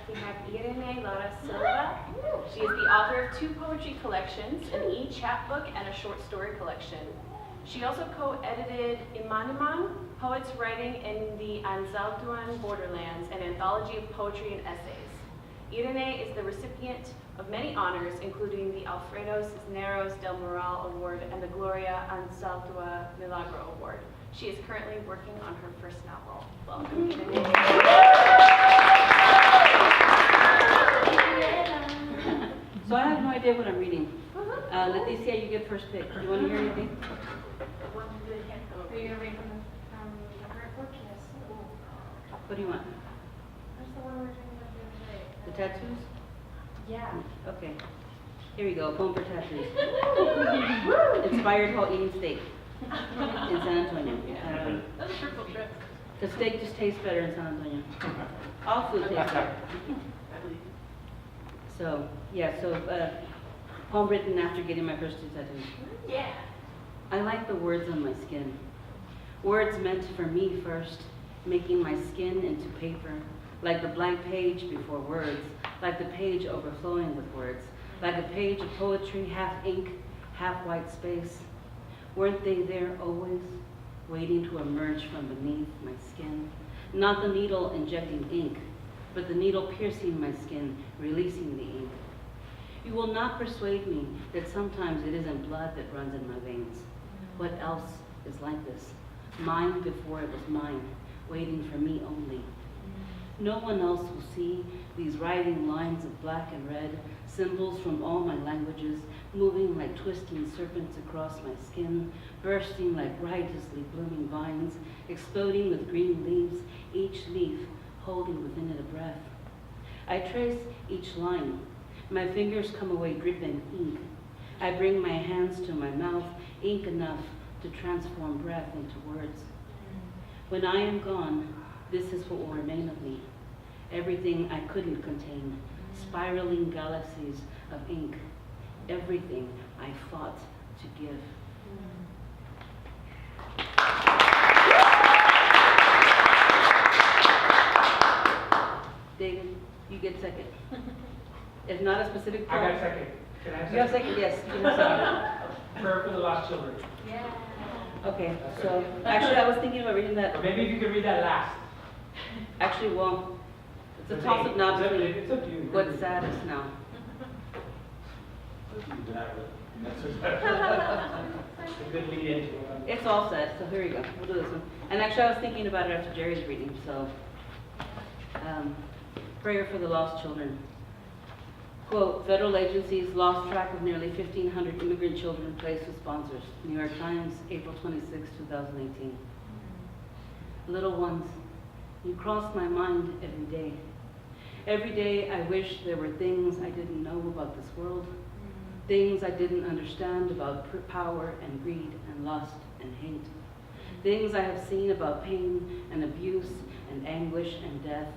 we have ire'ne Silva. She is the author of 2 poetry collections, an e-chapbook, and a short story collection. She also co-edited Imaniman, Poets Writing in the Anzaldúan Borderlands, an anthology of poetry and essays. Ire'ne is the recipient of many honors, including the Alfredo Cisneros Award and the Gloria Anzaldúa Milagro Award. She is currently working on her first novel. Welcome, Ire'ne. So I have no idea what I'm reading. Leticia, you get first pick. Do you want to hear anything? Are you going to read from the current book? Yes. What do you want? Where's the one we were talking about the other day? The tattoos? Yeah. Okay. Here we go. Poem for tattoos. Inspired while eating steak in San Antonio. That's a triple trip. The steak just tastes better in San Antonio. All food tastes better. So, yeah, poem written after getting my first 2 tattoos. Yeah. I like the words on my skin. Words meant for me first, making my skin into paper, like the blank page before words, like the page overflowing with words, like a page of poetry, half ink, half white space. Weren't they there always, waiting to emerge from beneath my skin? Not the needle injecting ink, but the needle piercing my skin, releasing the ink. You will not persuade me that sometimes it isn't blood that runs in my veins. What else is like this? Mine before it was mine, waiting for me only. No one else will see these writhing lines of black and red, symbols from all my languages, moving like twisting serpents across my skin, bursting like riotously blooming vines, exploding with green leaves, each leaf holding within it a breath. I trace each line. My fingers come away dripping ink. I bring my hands to my mouth, ink enough to transform breath into words. When I am gone, this is what will remain of me. Everything I couldn't contain, spiraling galaxies of ink. Everything I fought to give. David, you get second. If not a specific poem. I got second. Can I have You have second, yes. You have second. Prayer for the Lost Children. Yeah. Okay, so actually I was thinking about reading that. Or maybe if you could read that last. Actually, well, it's a toss-up now between It's up to you. what's saddest now. That's a good lead into it. It's all set, so here we go. We'll do this one. And actually, I was thinking about it after Jerry's reading, so. Prayer for the Lost Children. Quote, federal agencies lost track of nearly 1,500 immigrant children placed with sponsors. New York Times, April 26, 2018. Little ones, you cross my mind every day. Every day I wish there were things I didn't know about this world, things I didn't understand about power and greed and lust and hate, things I have seen about pain and abuse and anguish and death.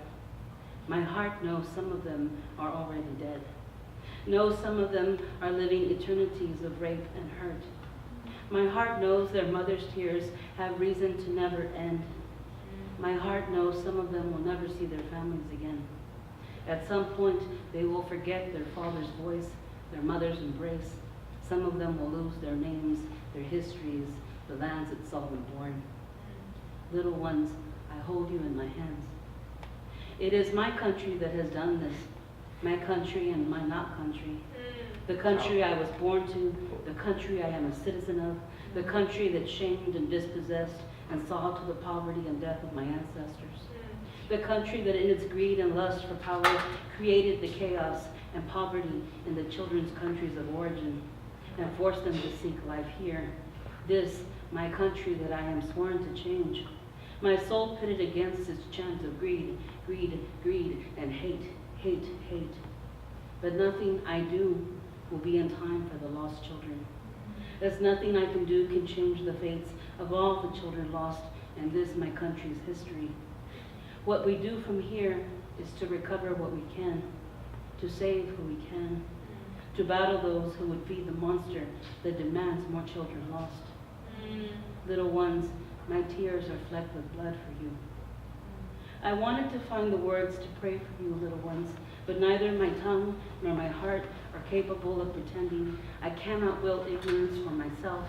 My heart knows some of them are already dead. Knows some of them are living eternities of rape and hurt. My heart knows their mother's tears have reason to never end. My heart knows some of them will never see their families again. At some point, they will forget their father's voice, their mother's embrace. Some of them will lose their names, their histories, the lands that saw them born. Little ones, I hold you in my hands. It is my country that has done this. My country and my not country. The country I was born to, the country I am a citizen of, the country that shamed and dispossessed and saw to the poverty and death of my ancestors. The country that in its greed and lust for power created the chaos and poverty in the children's countries of origin and forced them to seek life here. This, my country that I am sworn to change. My soul pitted against its chant of greed, greed, greed, and hate, hate, hate. But nothing I do will be in time for the lost children. As nothing I can do can change the fates of all the children lost in this my country's history. What we do from here is to recover what we can, to save who we can, to battle those who would feed the monster that demands more children lost. Little ones, my tears are flecked with blood for you. I wanted to find the words to pray for you, little ones, but neither my tongue nor my heart are capable of pretending. I cannot will ignorance for myself.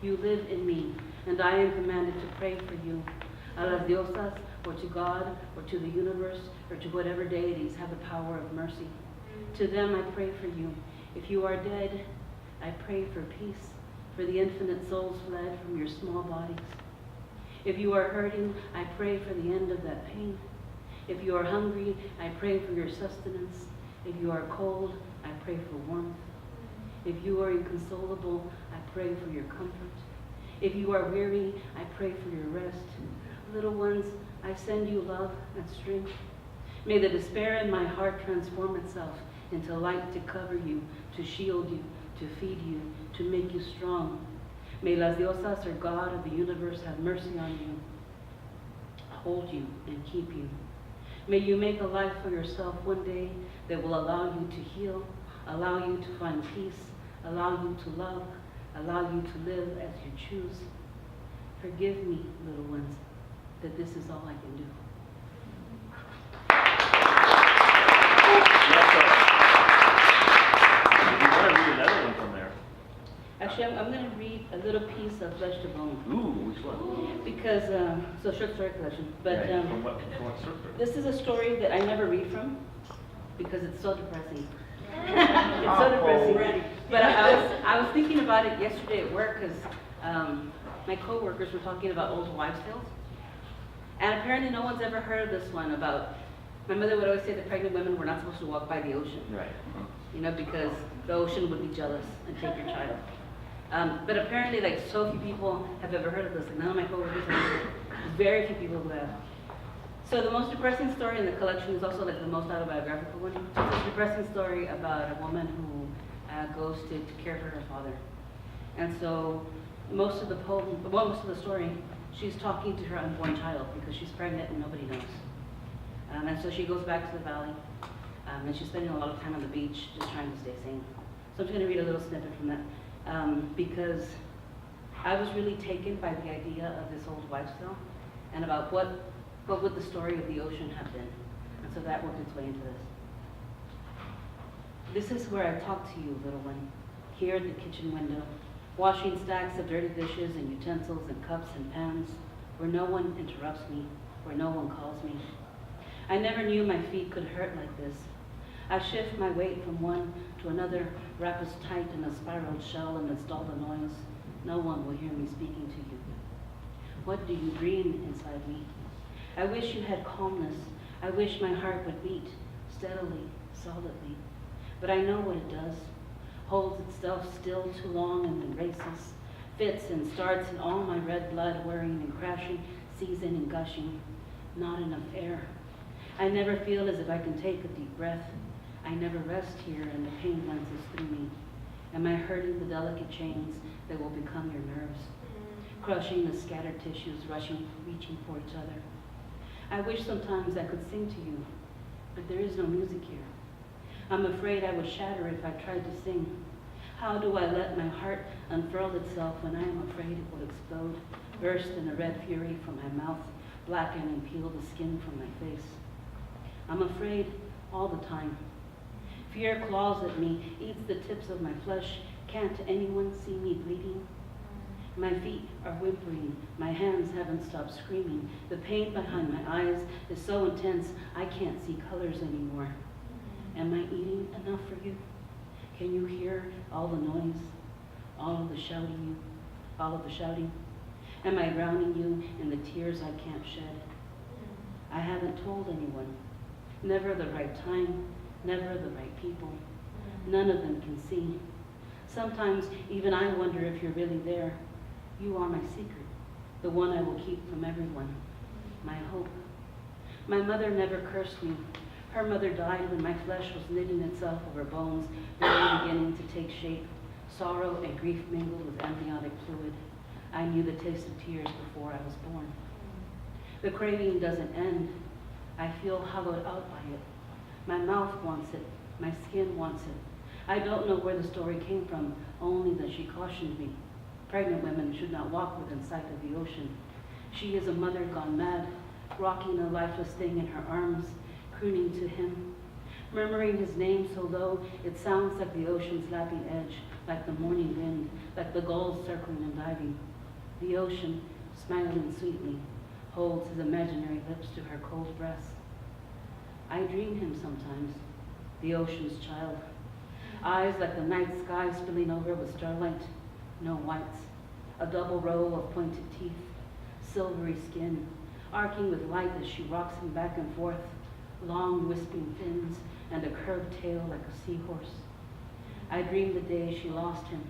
You live in me, and I am commanded to pray for you. A las diosas, or to God, or to the universe, or to whatever deities have the power of mercy. To them I pray for you. If you are dead, I pray for peace, for the infinite souls fled from your small bodies. If you are hurting, I pray for the end of that pain. If you are hungry, I pray for your sustenance. If you are cold, I pray for warmth. If you are inconsolable, I pray for your comfort. If you are weary, I pray for your rest. Little ones, I send you love and strength. May the despair in my heart transform itself into light to cover you, to shield you, to feed you, to make you strong. May las diosas, or God of the universe, have mercy on you, hold you, and keep you. May you make a life for yourself one day that will allow you to heal, allow you to find peace, allow you to love, allow you to live as you choose. Forgive me, little ones, that this is all I can do. You want to read another one from there? Actually, I'm going to read a little piece of Flesh to Bone. Ooh, which one? Because, so short story collection. But Right, from what circle? this is a story that I never read from because it's so depressing. It's so depressing. But I was thinking about it yesterday at work because my coworkers were talking about old wives' tales. And apparently no one's ever heard of this one about, my mother would always say that pregnant women were not supposed to walk by the ocean. Right. You know, because the ocean would be jealous and take your child. But apparently, like, so few people have ever heard of this. Like, none of my coworkers have heard of it. There's very few people who have. So the most depressing story in the collection is also like the most autobiographical one. It's a depressing story about a woman who goes to care for her father. And so most of the poem, most of the story, she's talking to her unborn child because she's pregnant and nobody knows. And so she goes back to the valley, and she's spending a lot of time on the beach just trying to stay sane. So I'm just going to read a little snippet from that because I was really taken by the idea of this old wives' tale and about what would the story of the ocean have been. And so that worked its way into this. This is where I talk to you, little one, here at the kitchen window, washing stacks of dirty dishes and utensils and cups and pans, where no one interrupts me, where no one calls me. I never knew my feet could hurt like this. I shift my weight from one to another, wrap us tight in a spiraled shell amidst all the noise. No one will hear me speaking to you. What do you dream inside me? I wish you had calmness. I wish my heart would beat steadily, solidly. But I know what it does. Holds itself still too long and then races. Fits and starts in all my red blood whirring and crashing, seizing and gushing. Not enough air. I never feel as if I can take a deep breath. I never rest here and the pain glances through me. Am I hurting the delicate chains that will become your nerves? Crushing the scattered tissues, reaching for each other. I wish sometimes I could sing to you, but there is no music here. I'm afraid I would shatter if I tried to sing. How do I let my heart unfurl itself when I am afraid it will explode, burst in a red fury from my mouth, blacken and peel the skin from my face? I'm afraid all the time. Fear claws at me, eats the tips of my flesh. Can't anyone see me bleeding? My feet are whimpering. My hands haven't stopped screaming. The pain behind my eyes is so intense, I can't see colors anymore. Am I eating enough for you? Can you hear all the noise, all of the shouting? Am I drowning you in the tears I can't shed? I haven't told anyone. Never the right time, never the right people. None of them can see. Sometimes even I wonder if you're really there. You are my secret, the one I will keep from everyone, my hope. My mother never cursed me. Her mother died when my flesh was knitting itself over bones, barely beginning to take shape. Sorrow and grief mingled with amniotic fluid. I knew the taste of tears before I was born. The craving doesn't end. I feel hollowed out by it. My mouth wants it. My skin wants it. I don't know where the story came from, only that she cautioned me. Pregnant women should not walk within sight of the ocean. She is a mother gone mad. rocking a lifeless thing in her arms, crooning to him, murmuring his name so low it sounds like the ocean's lapping edge, like the morning wind, like the gulls circling and diving. The ocean, smiling sweetly, holds his imaginary lips to her cold breast. I dream him sometimes, the ocean's child. Eyes like the night sky spilling over with starlight, no whites. A double row of pointed teeth, silvery skin, arcing with light as she rocks him back and forth, long wisping fins and a curved tail like a seahorse. I dreamed the day she lost him,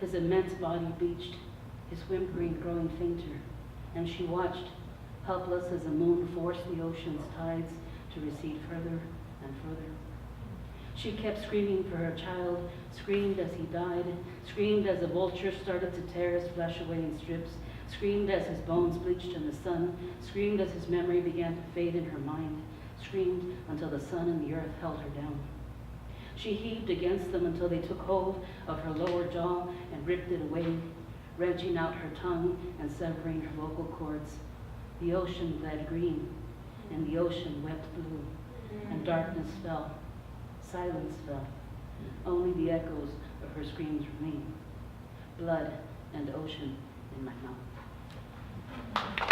his immense body beached, his whimpering growing fainter, and she watched, helpless as the moon forced the ocean's tides to recede further and further. She kept screaming for her child, screamed as he died, screamed as the vulture started to tear his flesh away in strips, screamed as his bones bleached in the sun, screamed as his memory began to fade in her mind, screamed until the sun and the earth held her down. She heaved against them until they took hold of her lower jaw and ripped it away, wrenching out her tongue and severing her vocal cords. The ocean bled green, and the ocean wept blue, and darkness fell. Silence fell. Only the echoes of her screams remain. Blood and ocean in my mouth.